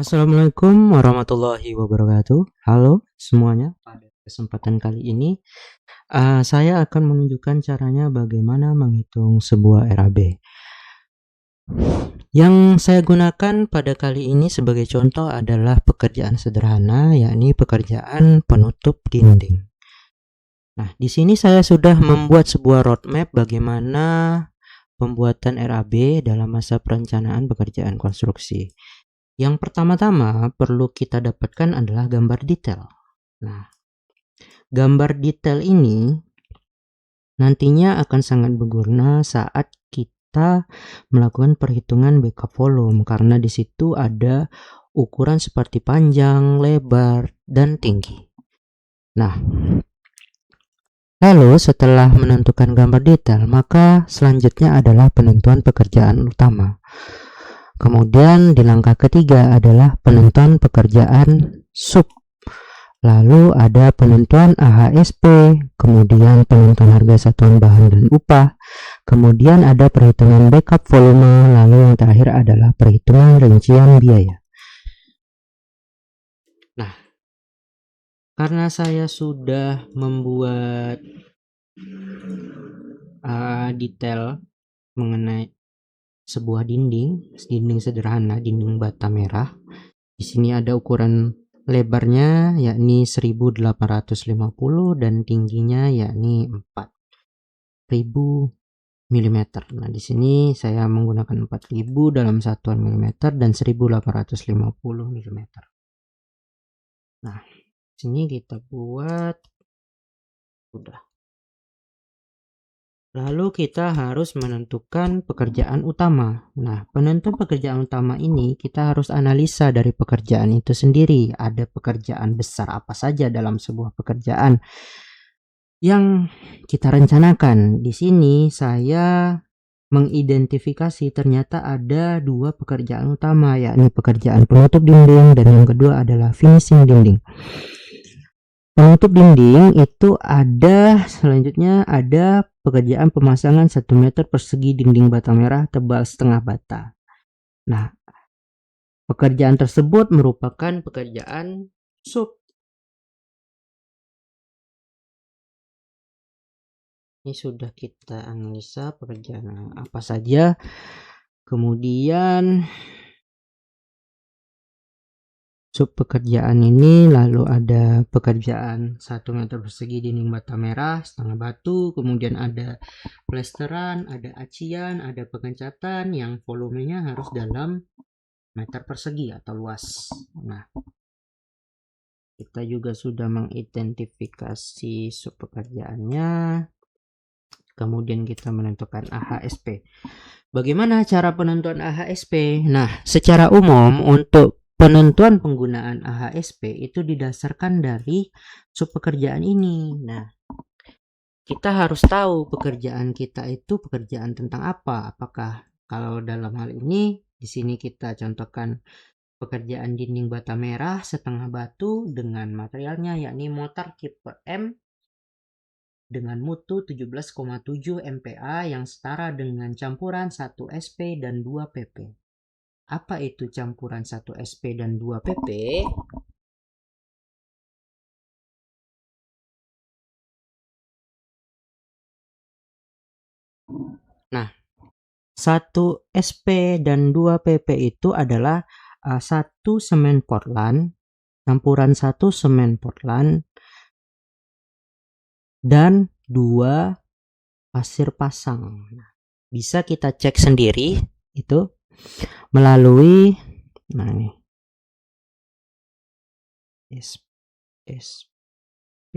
Assalamualaikum warahmatullahi wabarakatuh. Halo semuanya. Pada kesempatan kali ini, saya akan menunjukkan caranya bagaimana menghitung sebuah RAB. Yang saya gunakan pada kali ini sebagai contoh adalah pekerjaan sederhana, yakni pekerjaan penutup dinding. Nah, di sini saya sudah membuat sebuah roadmap bagaimana pembuatan RAB dalam masa perencanaan pekerjaan konstruksi. Yang pertama-tama perlu kita dapatkan adalah gambar detail. Nah, gambar detail ini nantinya akan sangat berguna saat kita melakukan perhitungan backup volume, karena di situ ada ukuran seperti panjang, lebar, dan tinggi. Nah, lalu setelah menentukan gambar detail, maka selanjutnya adalah penentuan pekerjaan utama. Kemudian di langkah ketiga adalah penentuan pekerjaan sub. Lalu ada penentuan AHSP, kemudian penentuan harga satuan bahan dan upah, kemudian ada perhitungan backup volume, lalu yang terakhir adalah perhitungan rincian biaya. Nah, karena saya sudah membuat detail mengenai sebuah dinding sederhana, dinding bata merah. Di sini ada ukuran lebarnya yakni 1850 dan tingginya yakni 4000 mm. Nah, di sini saya menggunakan 4000 dalam satuan mm dan 1850 mm. Nah, sini kita buat udah. Lalu kita harus menentukan pekerjaan utama. Nah, penentuan pekerjaan utama ini kita harus analisa dari pekerjaan itu sendiri. Ada pekerjaan besar apa saja dalam sebuah pekerjaan yang kita rencanakan. Di sini saya mengidentifikasi ternyata ada dua pekerjaan utama, yakni pekerjaan penutup dinding dan yang kedua adalah finishing dinding. Penutup dinding itu selanjutnya ada pekerjaan pemasangan 1 meter persegi dinding bata merah tebal setengah bata. Nah, pekerjaan tersebut merupakan pekerjaan sub. Ini sudah kita analisa pekerjaan apa saja. Kemudian sub pekerjaan ini lalu ada pekerjaan 1 meter persegi dinding bata merah setengah batu, kemudian ada plesteran, ada acian, ada pengecatan yang volumenya harus dalam meter persegi atau luas. Nah, kita juga sudah mengidentifikasi sub pekerjaannya. Kemudian kita menentukan AHSP. Bagaimana cara penentuan AHSP? Nah, secara umum untuk penentuan penggunaan AHSP itu didasarkan dari sub pekerjaan ini. Nah, kita harus tahu pekerjaan kita itu pekerjaan tentang apa. Apakah kalau dalam hal ini di sini kita contohkan pekerjaan dinding bata merah setengah batu dengan materialnya yakni mortar Keeper M dengan mutu 17,7 MPa yang setara dengan campuran 1 SP dan 2 PP. Apa itu campuran 1 SP dan 2 PP? Nah, 1 SP dan 2 PP itu adalah 1 semen Portland, campuran 1 semen Portland, dan 2 pasir pasang. Nah, bisa kita cek sendiri itu melalui ini SP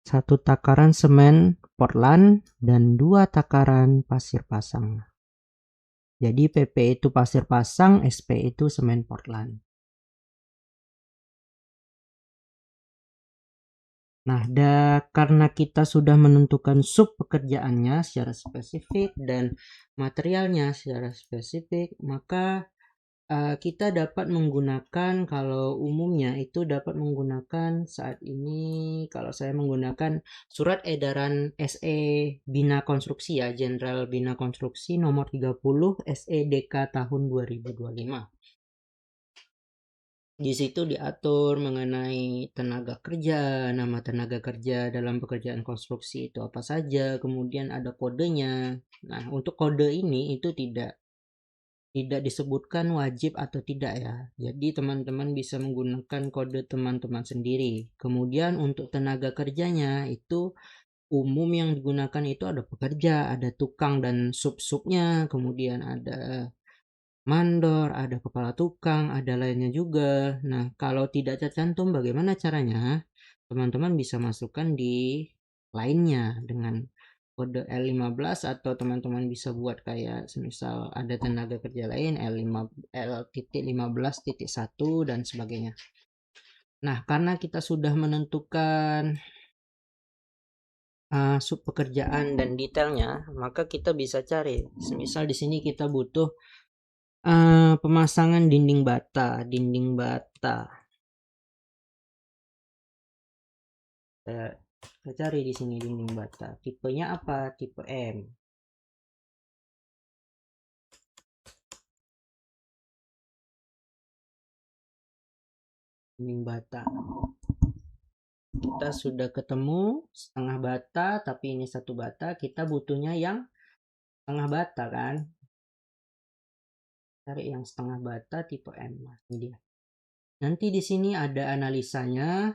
satu takaran semen Portland dan 2 takaran pasir pasang. Jadi PP itu pasir pasang, SP itu semen Portland. Nah, karena kita sudah menentukan sub pekerjaannya secara spesifik dan materialnya secara spesifik, maka kita dapat menggunakan, kalau umumnya itu dapat menggunakan saat ini, kalau saya menggunakan surat edaran SE Bina Konstruksi ya, Jenderal Bina Konstruksi nomor 30 SEDK tahun 2025. Di situ diatur mengenai tenaga kerja, nama tenaga kerja dalam pekerjaan konstruksi itu apa saja, kemudian ada kodenya. Nah, untuk kode ini itu tidak disebutkan wajib atau tidak ya. Jadi teman-teman bisa menggunakan kode teman-teman sendiri. Kemudian untuk tenaga kerjanya itu umum yang digunakan itu ada pekerja, ada tukang dan sub-subnya, kemudian ada mandor, ada kepala tukang, ada lainnya juga. Nah, kalau tidak tercantum bagaimana caranya? Teman-teman bisa masukkan di lainnya dengan kode L15, atau teman-teman bisa buat kayak semisal ada tenaga kerja lain L.15.1 dan sebagainya. Nah, karena kita sudah menentukan sub pekerjaan dan detailnya, maka kita bisa cari. Semisal di sini kita butuh pemasangan dinding bata. Saya cari di sini dinding bata. Tipenya apa? Tipe M. Dinding bata. Kita sudah ketemu setengah bata, tapi ini satu bata. Kita butuhnya yang setengah bata kan? Cari yang setengah bata tipe M. Nah, ini dia. Nanti di sini ada analisanya.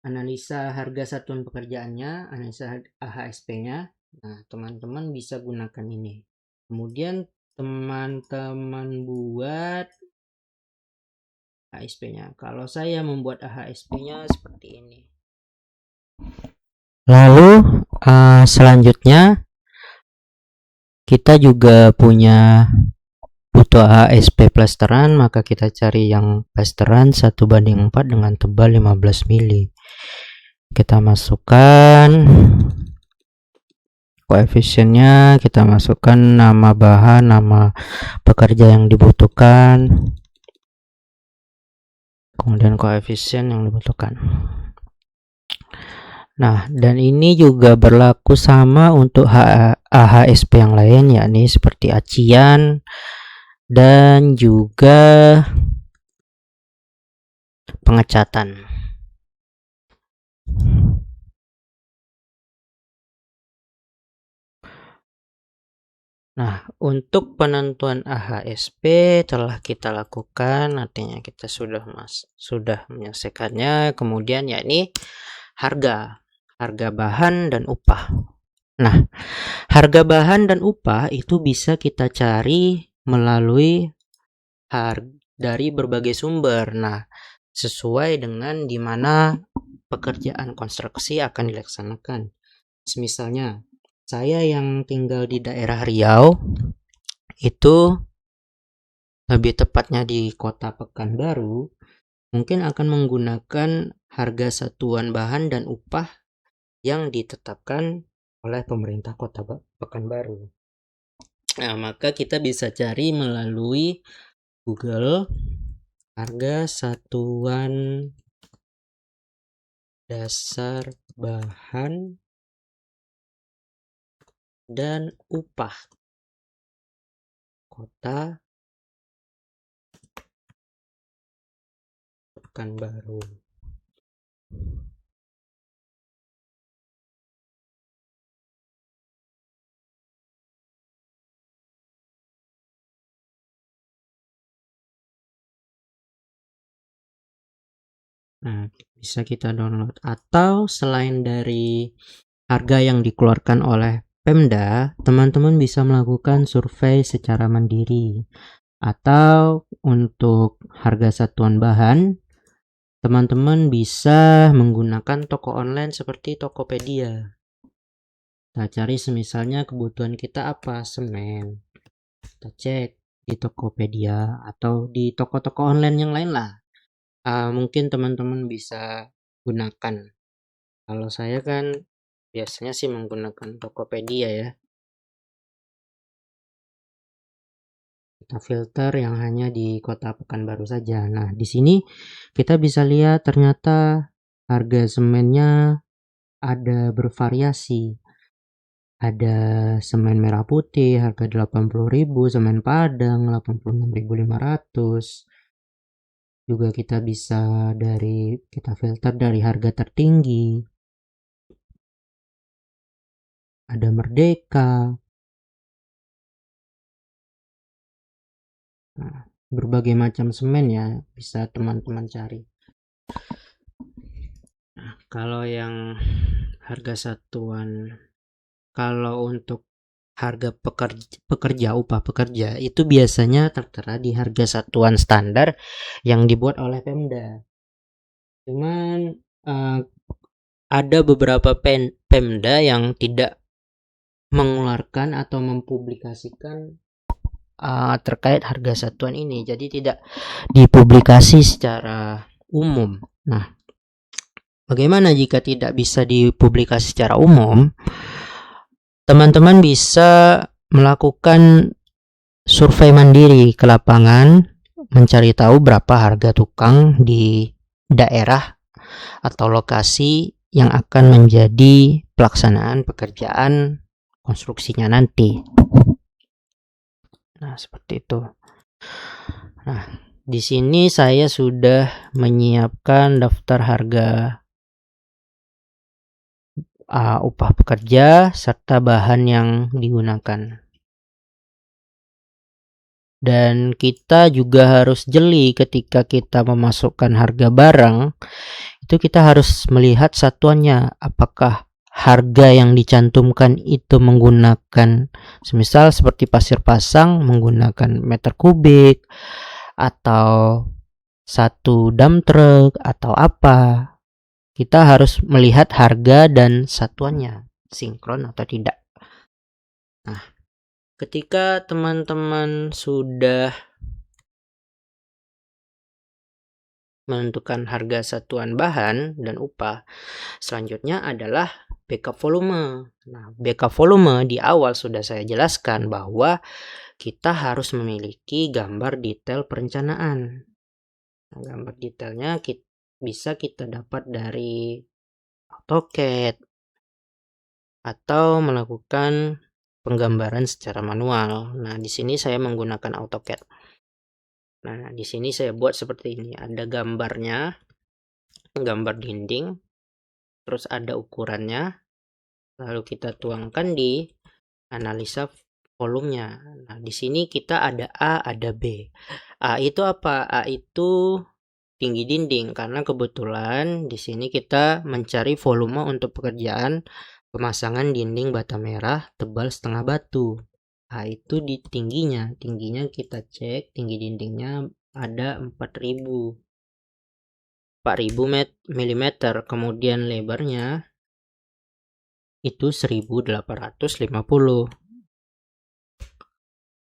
Analisa harga satuan pekerjaannya, analisa AHSP-nya. Nah, teman-teman bisa gunakan ini. Kemudian teman-teman buat AHSP-nya. Kalau saya membuat AHSP-nya seperti ini. Lalu selanjutnya kita juga punya butuh AHSP plesteran, maka kita cari yang plesteran 1:4 dengan tebal 15 mili. Kita masukkan koefisiennya, kita masukkan nama bahan, nama pekerja yang dibutuhkan, kemudian koefisien yang dibutuhkan. Nah, dan ini juga berlaku sama untuk AHSP yang lain, yakni seperti acian dan juga pengecatan. Nah, untuk penentuan AHSP telah kita lakukan, artinya kita sudah menyelesaikannya. Kemudian yakni harga bahan dan upah. Nah, harga bahan dan upah itu bisa kita cari melalui dari berbagai sumber. Nah, sesuai dengan di mana pekerjaan konstruksi akan dilaksanakan. Misalnya, saya yang tinggal di daerah Riau, itu lebih tepatnya di Kota Pekanbaru, mungkin akan menggunakan harga satuan bahan dan upah yang ditetapkan oleh pemerintah Kota Pekanbaru. Nah, maka kita bisa cari melalui Google harga satuan dasar bahan dan upah Kota Pekanbaru. Nah, bisa kita download, atau selain dari harga yang dikeluarkan oleh Pemda, teman-teman bisa melakukan survei secara mandiri. Atau untuk harga satuan bahan, teman-teman bisa menggunakan toko online seperti Tokopedia. Kita cari semisalnya kebutuhan kita apa, semen. Kita cek di Tokopedia atau di toko-toko online yang lain lah. Mungkin teman-teman bisa gunakan. Kalau saya kan biasanya sih menggunakan Tokopedia ya. Kita filter yang hanya di Kota Pekanbaru saja. Nah, di sini kita bisa lihat ternyata harga semennya ada bervariasi. Ada semen merah putih harga 80.000, semen Padang 86.500. Juga kita bisa kita filter dari harga tertinggi. Ada Merdeka. Nah, berbagai macam semen ya, bisa teman-teman cari. Nah, kalau yang harga satuan, kalau untuk harga upah pekerja itu biasanya tertera di harga satuan standar yang dibuat oleh Pemda. Cuman ada beberapa Pemda yang tidak mengeluarkan atau mempublikasikan terkait harga satuan ini, jadi tidak dipublikasi secara umum. Nah, bagaimana jika tidak bisa dipublikasi secara umum? Teman-teman bisa melakukan survei mandiri ke lapangan, mencari tahu berapa harga tukang di daerah atau lokasi yang akan menjadi pelaksanaan pekerjaan konstruksinya nanti. Nah, seperti itu. Nah, di sini saya sudah menyiapkan daftar harga upah pekerja serta bahan yang digunakan. Dan kita juga harus jeli ketika kita memasukkan harga barang, itu kita harus melihat satuannya, apakah harga yang dicantumkan itu menggunakan, semisal seperti pasir pasang menggunakan meter kubik atau satu dump truck atau apa. Kita harus melihat harga dan satuannya sinkron atau tidak. Nah, ketika teman-teman sudah menentukan harga satuan bahan dan upah, selanjutnya adalah backup volume. Nah, backup volume di awal sudah saya jelaskan bahwa kita harus memiliki gambar detail perencanaan. Nah, gambar detailnya bisa kita dapat dari AutoCAD atau melakukan penggambaran secara manual. Nah, di sini saya menggunakan AutoCAD. Nah, di sini saya buat seperti ini. Ada gambarnya, gambar dinding, terus ada ukurannya, lalu kita tuangkan di analisa volumenya. Nah, di sini kita ada A, ada B. A itu apa? A itu tinggi dinding, karena kebetulan di sini kita mencari volume untuk pekerjaan pemasangan dinding bata merah tebal setengah batu. A itu di tingginya kita cek tinggi dindingnya ada 4000 mm, kemudian lebarnya itu 1850.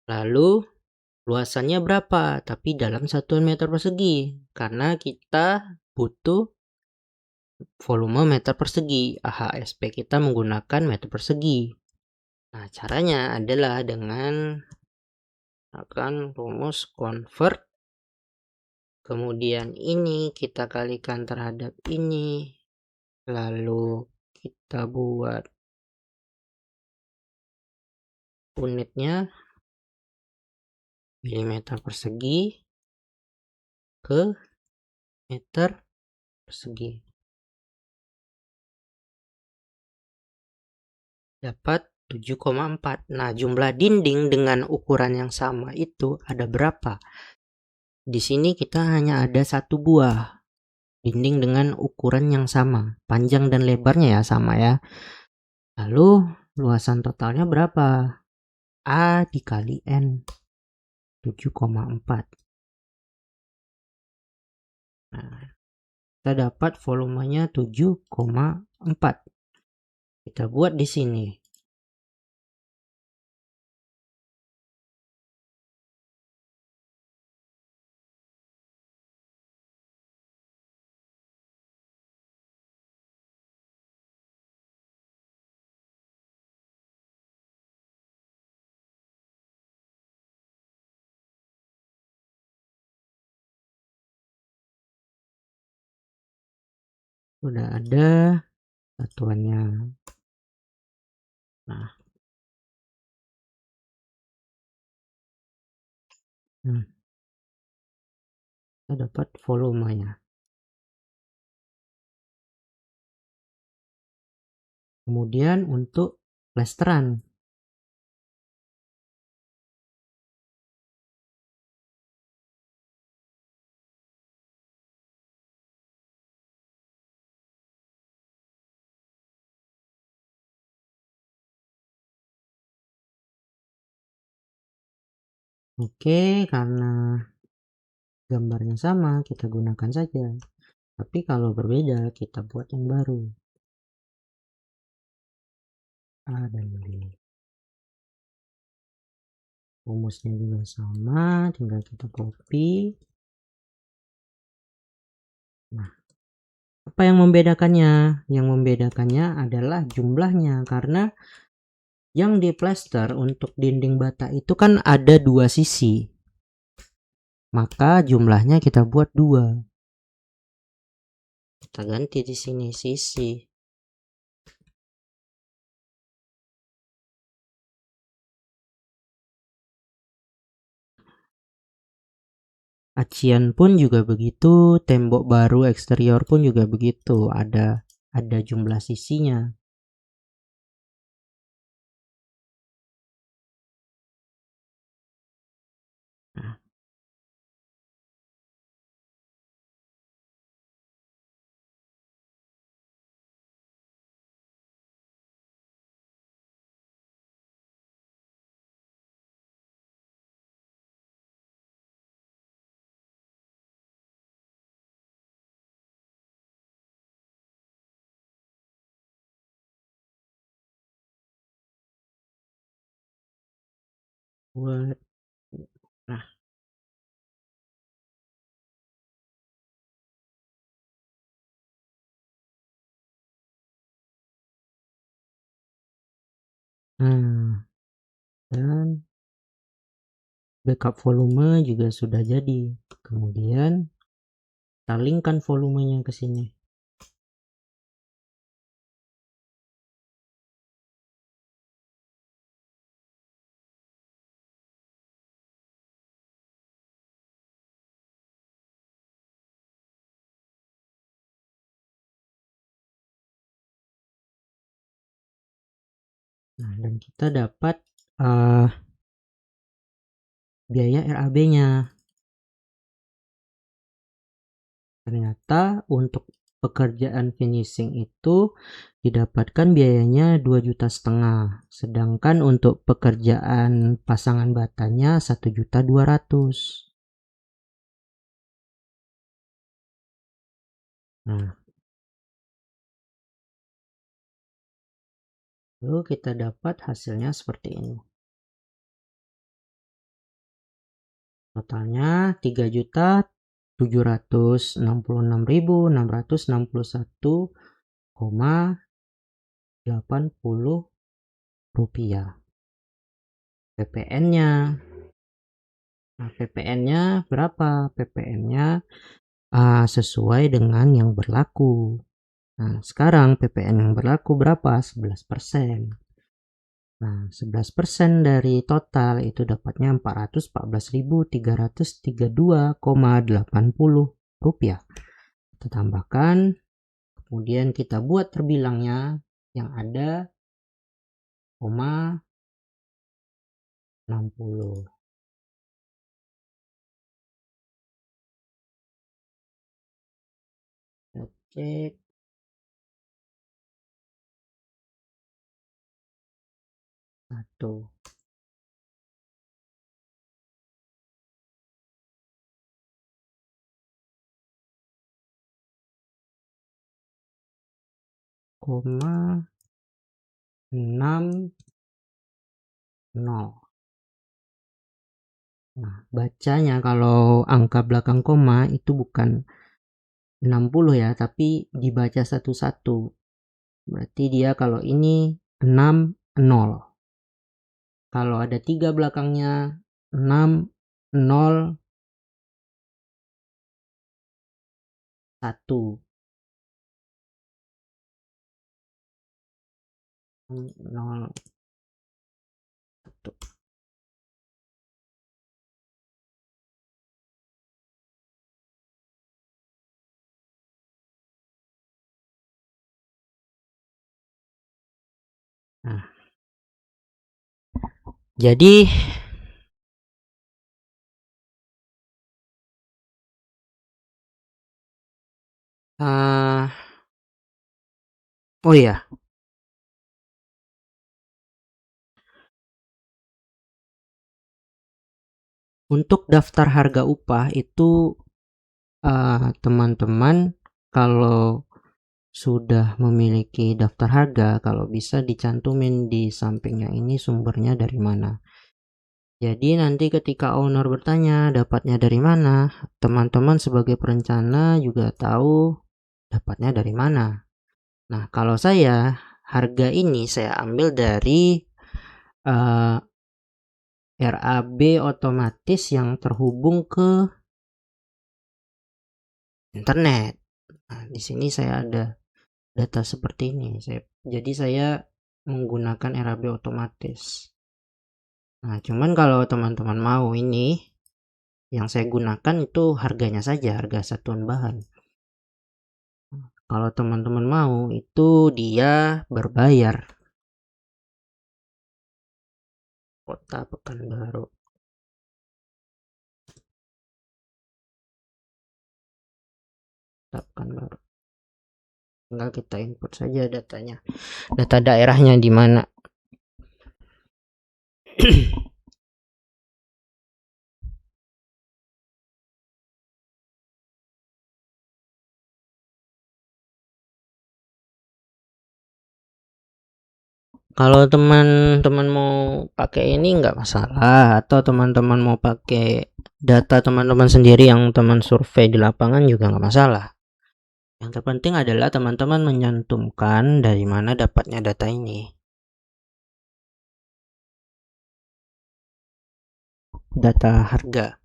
Lalu luasannya berapa? Tapi dalam satuan meter persegi, karena kita butuh volume meter persegi. AHSP kita menggunakan meter persegi. Nah, caranya adalah dengan akan rumus convert, kemudian ini kita kalikan terhadap ini, lalu kita buat unitnya milimeter persegi ke meter persegi, dapat 7,4. Nah, jumlah dinding dengan ukuran yang sama itu ada berapa? Di sini kita hanya ada satu buah dinding dengan ukuran yang sama, panjang dan lebarnya ya sama ya. Lalu luasan totalnya berapa? A dikali N, 7,4. Nah, kita dapat volumenya 7,4. Kita buat di sini. Sudah ada satuannya. Nah, kita dapat volumenya. Kemudian untuk plesteran, oke, karena gambarnya sama kita gunakan saja, tapi kalau berbeda kita buat yang baru. Ada ini, rumusnya juga sama, tinggal kita copy. Nah, apa yang membedakannya? Yang membedakannya adalah jumlahnya, karena yang di plester untuk dinding bata itu kan ada dua sisi, maka jumlahnya kita buat 2. Kita ganti di sini sisi. Acian pun juga begitu, tembok baru eksterior pun juga begitu, ada jumlah sisinya. Nah, buat nah dan backup volume juga sudah jadi. Kemudian kita linkkan volumenya ke sini. Nah, dan kita dapat biaya RAB-nya. Ternyata untuk pekerjaan finishing itu didapatkan biayanya 2,5 juta, sedangkan untuk pekerjaan pasangan batanya 1,2 juta. Nah, lalu kita dapat hasilnya seperti ini. Totalnya 3.766.661,80 rupiah. PPN-nya. Nah, PPN-nya berapa? PPN-nya sesuai dengan yang berlaku. Nah, sekarang PPN yang berlaku berapa? 11%. Nah, 11% dari total itu dapatnya 414.332,80 rupiah. Kita tambahkan, kemudian kita buat terbilangnya yang ada 60. Cek. Satu. Koma 60. Nah, bacanya kalau angka belakang koma itu bukan 60 ya, tapi dibaca satu-satu. Berarti dia kalau ini 60. Kalau ada 3 belakangnya 601. 01. Nah, jadi oh ya, untuk daftar harga upah itu teman-teman kalau sudah memiliki daftar harga, kalau bisa dicantumin di sampingnya ini sumbernya dari mana. Jadi nanti ketika owner bertanya dapatnya dari mana, teman-teman sebagai perencana juga tahu dapatnya dari mana. Nah, kalau saya harga ini saya ambil dari RAB otomatis yang terhubung ke internet. Nah, di sini saya ada data seperti ini. Jadi saya menggunakan RAB otomatis. Nah, cuman kalau teman-teman mau ini, yang saya gunakan itu harganya saja, harga satuan bahan. Kalau teman-teman mau, itu dia berbayar. Kota Pekanbaru. Kota Pekanbaru. Tinggal kita input saja datanya. Data daerahnya di mana. Kalau teman-teman mau pakai ini nggak masalah, atau teman-teman mau pakai data teman-teman sendiri yang teman survei di lapangan juga nggak masalah. Yang terpenting adalah teman-teman menyantumkan dari mana dapatnya data ini. Data harga.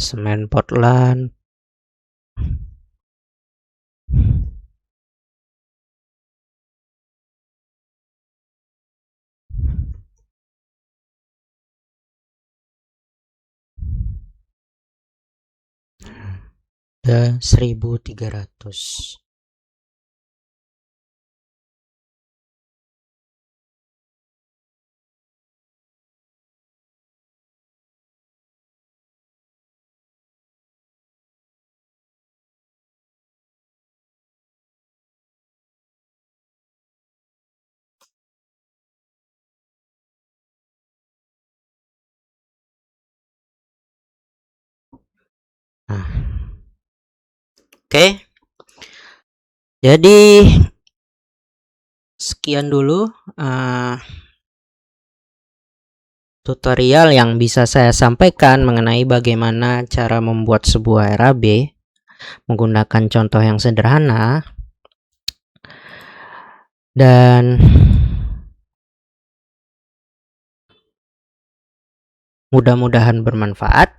Semen Portland. Ada 1.300. Nah, oke. Jadi sekian dulu tutorial yang bisa saya sampaikan mengenai bagaimana cara membuat sebuah RAB menggunakan contoh yang sederhana, dan mudah-mudahan bermanfaat.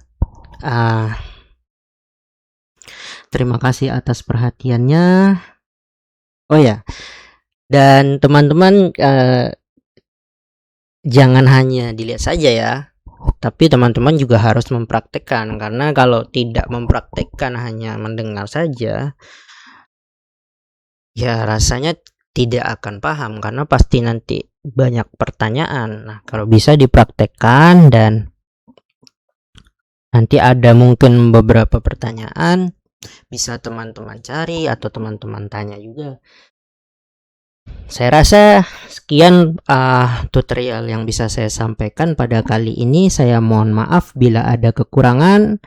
Terima kasih atas perhatiannya. Oh ya, dan teman-teman jangan hanya dilihat saja ya, tapi teman-teman juga harus mempraktekkan, karena kalau tidak mempraktekkan hanya mendengar saja, ya rasanya tidak akan paham, karena pasti nanti banyak pertanyaan. Nah, kalau bisa dipraktekkan dan nanti ada mungkin beberapa pertanyaan, bisa teman-teman cari atau teman-teman tanya juga. Saya rasa sekian tutorial yang bisa saya sampaikan pada kali ini. Saya mohon maaf bila ada kekurangan,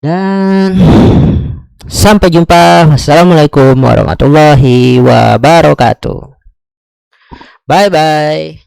dan sampai jumpa. Wassalamualaikum warahmatullahi wabarakatuh. Bye bye.